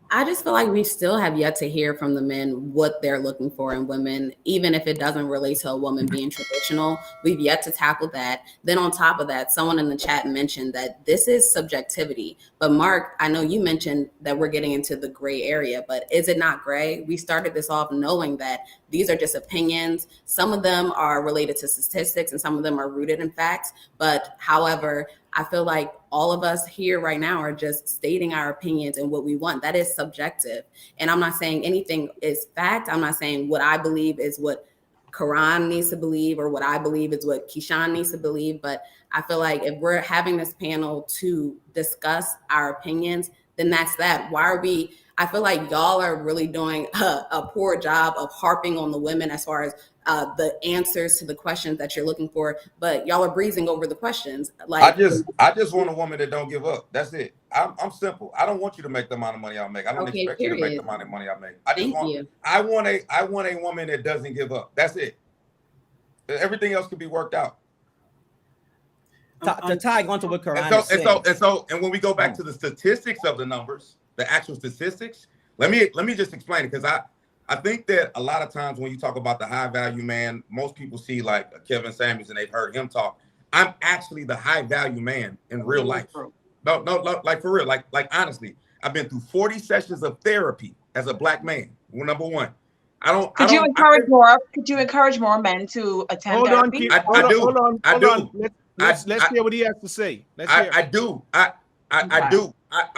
I just feel like we still have yet to hear from the men what they're looking for in women, even if it doesn't relate to a woman being traditional. We've yet to tackle that. Then on top of that, someone in the chat mentioned that this is subjectivity. But Mark, I know you mentioned that we're getting into the gray area, but is it not gray? We started this off knowing that these are just opinions. Some of them are related to statistics and some of them are rooted in facts. But however, I feel like all of us here right now are just stating our opinions and what we want. That is subjective. And I'm not saying anything is fact. I'm not saying what I believe is what Koran needs to believe or what I believe is what Keyshawn needs to believe. But I feel like if we're having this panel to discuss our opinions, then that's that. Why are we? I feel like y'all are really doing a poor job of harping on the women as far as the answers to the questions that you're looking for, but y'all are breezing over the questions. Like I just want a woman that don't give up. That's it. I'm simple. I don't want you to make the amount of money I make. I don't expect you to make the amount of money I make. I want a woman that doesn't give up. That's it. Everything else can be worked out. To tag onto what Koran is saying. And when we go back to the statistics of the numbers, the actual statistics, let me just explain it, because I think that a lot of times when you talk about the high value man, most people see like Kevin Samuels and they've heard him talk. I'm actually the high value man in real life. No, like for real, like honestly, I've been through 40 sessions of therapy as a black man. Number one. Could you encourage more men to attend therapy? Hold on. Let's hear what he has to say. I do.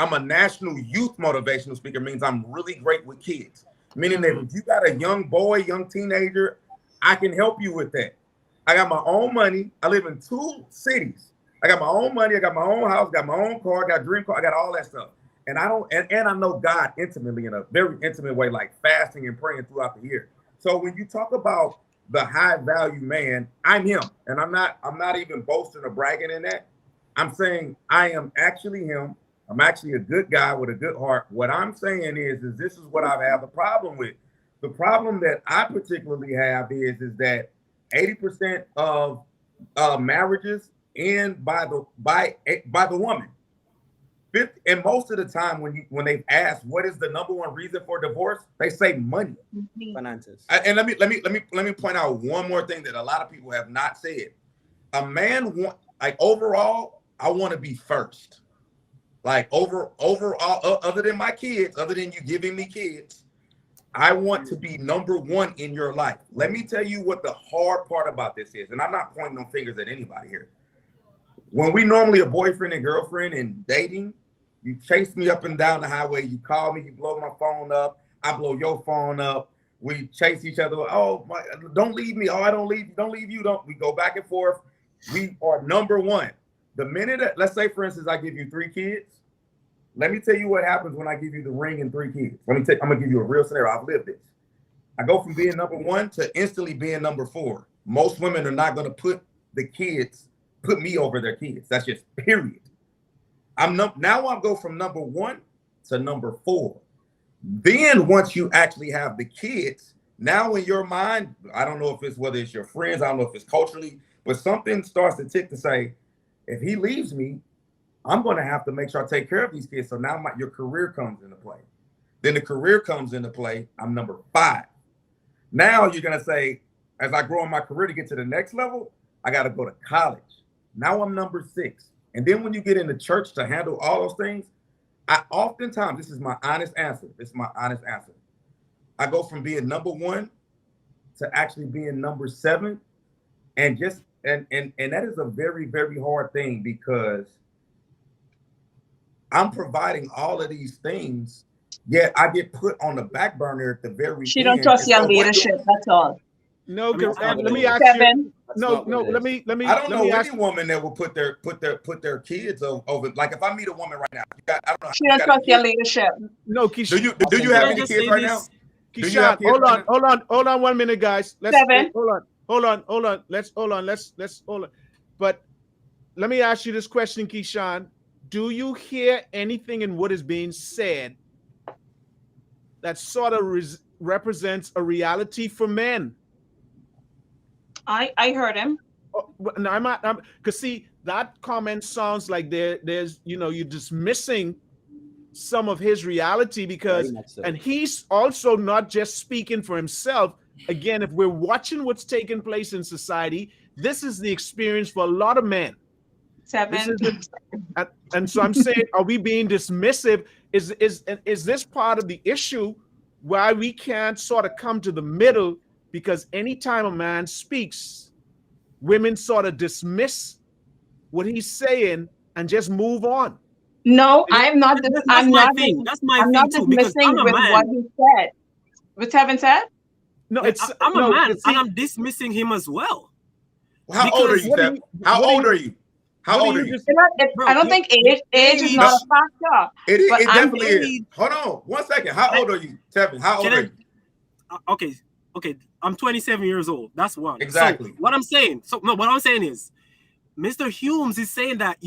I'm a national youth motivational speaker. Means I'm really great with kids. Meaning that if you got a young boy, young teenager, I can help you with that. I got my own money. I live in 2 cities. I got my own money. I got my own house. Got my own car. Got a dream car. I got all that stuff. And I know God intimately in a very intimate way, like fasting and praying throughout the year. So when you talk about the high value man, I'm him. And I'm not even boasting or bragging in that. I'm saying I am actually him. I'm actually a good guy with a good heart. What I'm saying is this is what I have a problem with. The problem that I particularly have is that 80% of marriages end by the woman. And most of the time when they've asked what is the number one reason for divorce, they say money. Finances. And let me point out one more thing that a lot of people have not said. A man overall, I want to be first. Like overall, other than my kids, other than you giving me kids, I want to be number one in your life. Let me tell you what the hard part about this is, and I'm not pointing no fingers at anybody here. When we normally a boyfriend and girlfriend and dating, you chase me up and down the highway, you call me, you blow my phone up, I blow your phone up, we chase each other. Oh, don't leave me. Oh, I don't leave you. We go back and forth. We are number one. The minute that, let's say, for instance, I give you 3 kids, let me tell you what happens when I give you the ring and 3 kids. I'm gonna give you a real scenario. I've lived this. I go from being number 1 to instantly being number 4. Most women are not gonna put me over their kids. That's just period. Now I go from number 1 to number 4. Then once you actually have the kids, now in your mind, I don't know if it's whether it's your friends, I don't know if it's culturally, but something starts to tick to say, if he leaves me, I'm going to have to make sure I take care of these kids. So now your career comes into play. Then the career comes into play. I'm number 5. Now you're going to say, as I grow in my career to get to the next level, I got to go to college. Now I'm number 6. And then when you get into church to handle all those things, this is my honest answer. I go from being number 1 to actually being number 7. And that is a very, very hard thing, because I'm providing all of these things, yet I get put on the back burner at the very end. She don't trust your leadership, that's all. No, let me ask you. No, let me. I don't know any woman that will put their kids over. Like if I meet a woman right now, she don't trust your leadership. No, Keisha. Do you have any kids right now? Keisha, hold on 1 minute, guys. Hold on. Let's hold on. But let me ask you this question, Keyshawn. Do you hear anything in what is being said that sort of represents a reality for men? I heard him. Oh, no, I'm not. Because see, that comment sounds like there's you're dismissing some of his reality, because and he's also not just speaking for himself. Again, if we're watching what's taking place in society, this is the experience for a lot of men. And so I'm saying, are we being dismissive? Is this part of the issue why we can't sort of come to the middle? Because anytime a man speaks, women sort of dismiss what he's saying and just move on. No, I'm not. I'm not dismissing with what he said. What Tevin said? No, I'm a man, and I'm dismissing him as well. How old are you, Tevin? How old are you? How old are you? I don't think age is not a factor. It definitely is. Hold on 1 second. How old are you, Tevin? How old are you? Okay. I'm 27 years old. That's one. Exactly. So what I'm saying is, Mr. Humes is saying that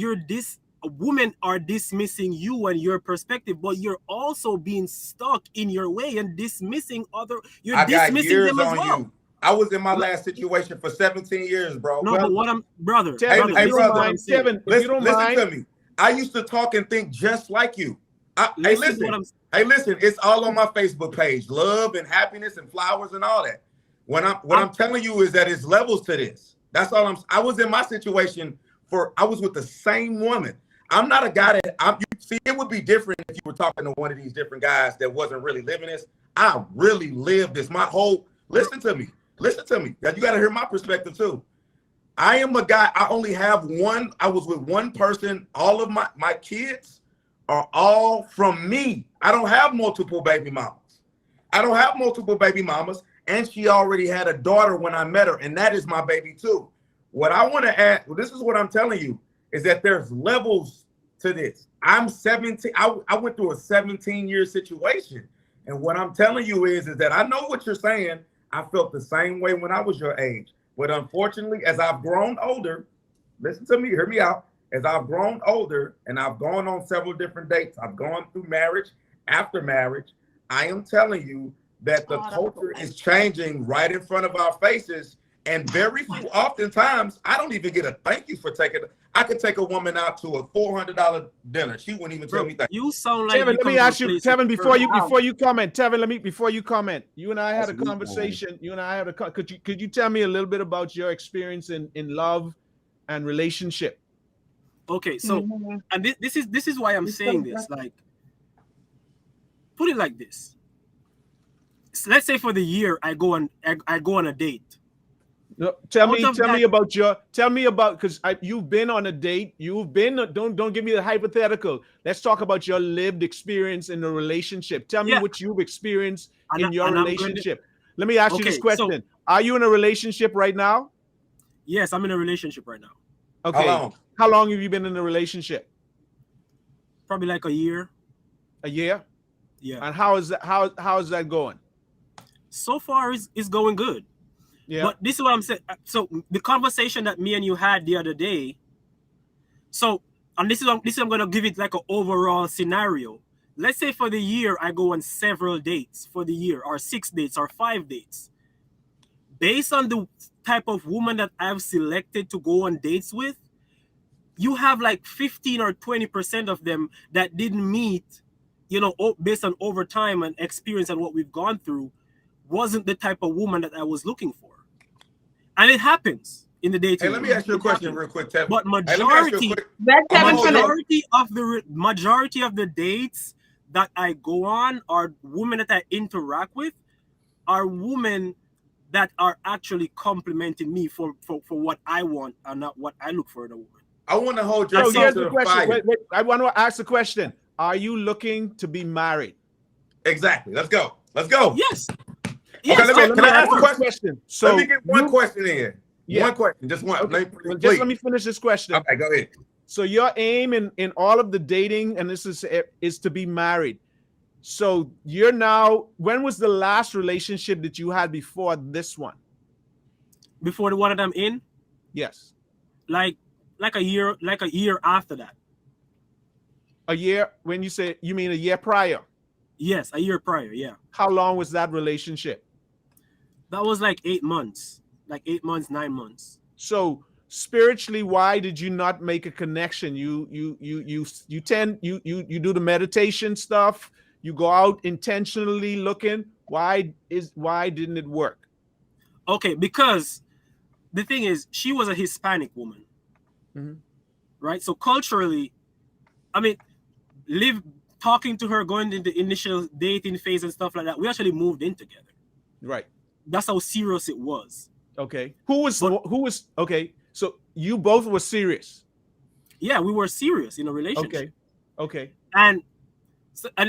women are dismissing you and your perspective, but you're also being stuck in your way and dismissing other. You're dismissing them as well. You. I was in my last situation for 17 years, bro. No, but what I'm, brother. Tevin, Tevin, listen to me. I used to talk and think just like you. Hey, listen. It's all on my Facebook page. Love and happiness and flowers and all that. What I'm telling you is that it's levels to this. That's all I was in my situation I was with the same woman. I'm not a guy see, it would be different if you were talking to one of these different guys that wasn't really living this. I really lived this. Listen to me. Now, you got to hear my perspective too. I am a guy, I only have one. I was with one person. All of my kids are all from me. I don't have multiple baby mamas. And she already had a daughter when I met her, and that is my baby too. What I want to add, this is what I'm telling you, is that there's levels to this. I'm 17. I went through a 17-year situation. And what I'm telling you is that I know what you're saying. I felt the same way when I was your age. But unfortunately, as I've grown older, listen to me, hear me out. As I've grown older and I've gone on several different dates, I've gone through marriage, after marriage, I am telling you that the culture is changing right in front of our faces. And very few, oftentimes, I don't even get a thank you for taking. I could take a woman out to a $400 dinner. She wouldn't even tell me thank you. You sound like Tevin. Let me ask you, Tevin, before you comment, Tevin. Before you comment, you and I had a conversation. Could you tell me a little bit about your experience in love and relationship? Okay, so and this is why I'm saying this. Like, put it like this. So let's say for the year I go on a date. No, tell me about because you've been on a date. Don't give me the hypothetical. Let's talk about your lived experience in a relationship. Tell me what you've experienced in your relationship. Let me ask you this question. So, are you in a relationship right now? Yes, I'm in a relationship right now. Okay. How long have you been in a relationship? Probably like a year. A year? Yeah. And how is that going? So far it's going good. Yeah. But this is what I'm saying. So the conversation that me and you had the other day. So, and this is I'm going to give it like an overall scenario. Let's say for the year I go on several dates for the year, or 6 dates or 5 dates. Based on the type of woman that I've selected to go on dates with, you have like 15 or 20% of them that didn't meet, based on overtime and experience and what we've gone through, wasn't the type of woman that I was looking for. And it happens in the dating. Hey, let me ask you a question real quick, Tevin. But majority of the dates that I go on, or women that I interact with, are women that are actually complimenting me for what I want and not what I look for in a woman. I want to hold your here's the question. Wait, I want to ask the question. Are you looking to be married? Exactly. Let's go. Yes. Okay, can I ask a question? So let me get one question in. Yeah. One question, just one. Okay. Let me finish this question. Okay, go ahead. So your aim in all of the dating, and this is to be married. So you're now. When was the last relationship that you had before this one? Before the one that I'm in? Yes. Like a year after that. A year? When you say, you mean a year prior? Yes, a year prior. Yeah. How long was that relationship? That was like 8 months. Like 8 months, 9 months. So spiritually, why did you not make a connection? You do the meditation stuff. You go out intentionally looking. Why didn't it work? Okay, because the thing is, she was a Hispanic woman, right? So culturally, I mean, talking to her, going into the initial dating phase and stuff like that, we actually moved in together. Right. That's how serious it was. Okay. Who was okay? So you both were serious. Yeah, we were serious in a relationship. Okay. And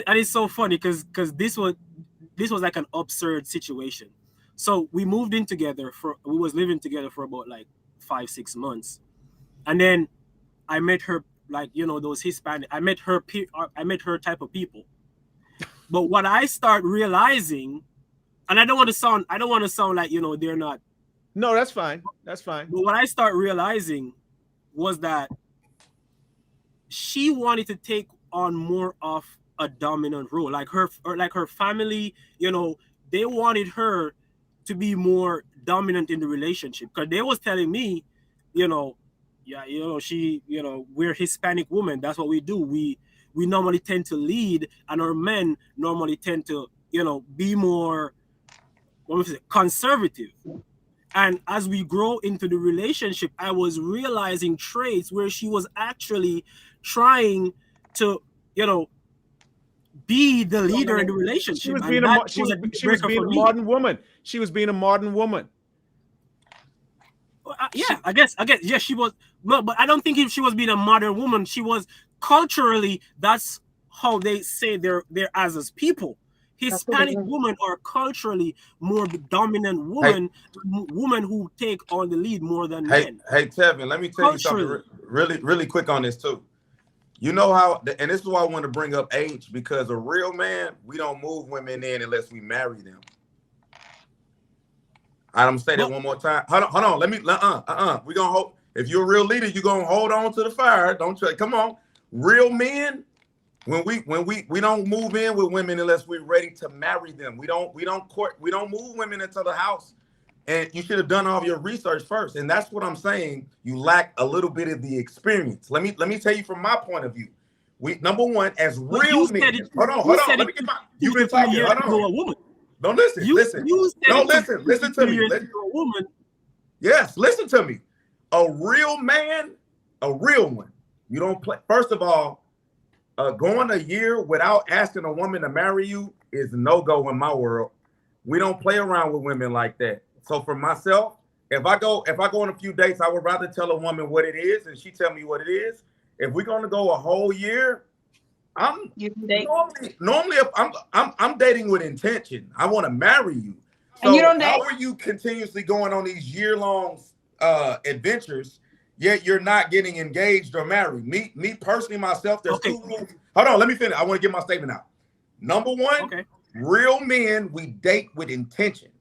it's so funny because this was like an absurd situation. So we moved in together we was living together for about like 5-6 months, and then I met her, like, you know, those Hispanic. I met her type of people. But what I start realizing, and I don't want to sound like, you know, they're not. No, that's fine. That's fine. But what I start realizing was that she wanted to take on more of a dominant role, like her family, you know, they wanted her to be more dominant in the relationship, because they was telling me, you know, yeah, you know, we're Hispanic women, that's what we do. We normally tend to lead, and our men normally tend to, you know, be more, conservative. And as we grow into the relationship, I was realizing traits where she was actually trying to, you know, be the leader in the relationship. She was being a modern woman. She was being a modern woman. Yeah, I guess, yeah, she was. No, but I don't think if she was being a modern woman, she was culturally. That's how they say they're as people. Hispanic women are culturally more dominant women who take on the lead more than men. Hey, Tevin, let me tell you something really quick on this too. You know how, and this is why I want to bring up age, because a real man, we don't move women in unless we marry them. I'm gonna say that one more time. Hold on. Let me. We gonna hold. If you're a real leader, you're gonna hold on to the fire. Don't try. Come on, real men. When we don't move in with women unless we're ready to marry them. We don't move women into the house. And you should have done all of your research first. And that's what I'm saying. You lack a little bit of the experience. Let me tell you from my point of view. Number one, as real men. Hold on. Let me get my. You've been talking. Hold on. Woman. Don't listen. Listen to me. Woman. Yes, listen to me. A real man, a real one. You don't play. First of all, going a year without asking a woman to marry you is a no-go in my world. We don't play around with women like that. So for myself, if I go on a few dates, I would rather tell a woman what it is and she tell me what it is. If we're gonna go a whole year, normally if I'm dating with intention. I want to marry you. So and you don't date. How are you continuously going on these year-long adventures, yet you're not getting engaged or married? Me personally, myself, there's two rules. Hold on, let me finish. I want to get my statement out. Number one, real men, we date with intentions.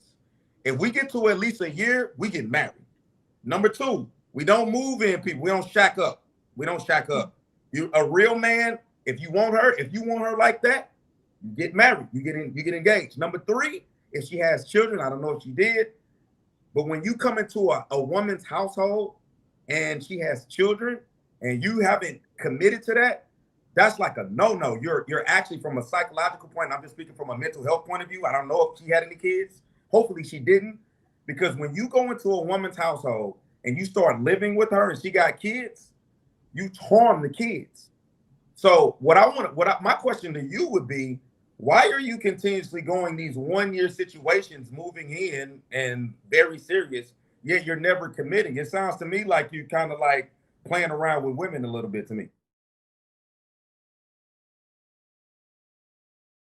If we get to at least a year, we get married. Number two, we don't move in people. We don't shack up. You a real man. If you want her like that, you get married. You get engaged. Number three, if she has children, I don't know if she did, but when you come into a woman's household and she has children and you haven't committed to that, that's like a no-no. You're actually, from a psychological point, I'm just speaking from a mental health point of view. I don't know if she had any kids. Hopefully she didn't, because when you go into a woman's household and you start living with her and she got kids, you harm the kids. So my question to you would be, why are you continuously going these 1-year situations, moving in and very serious, yet you're never committing? It sounds to me like you're kind of like playing around with women a little bit to me.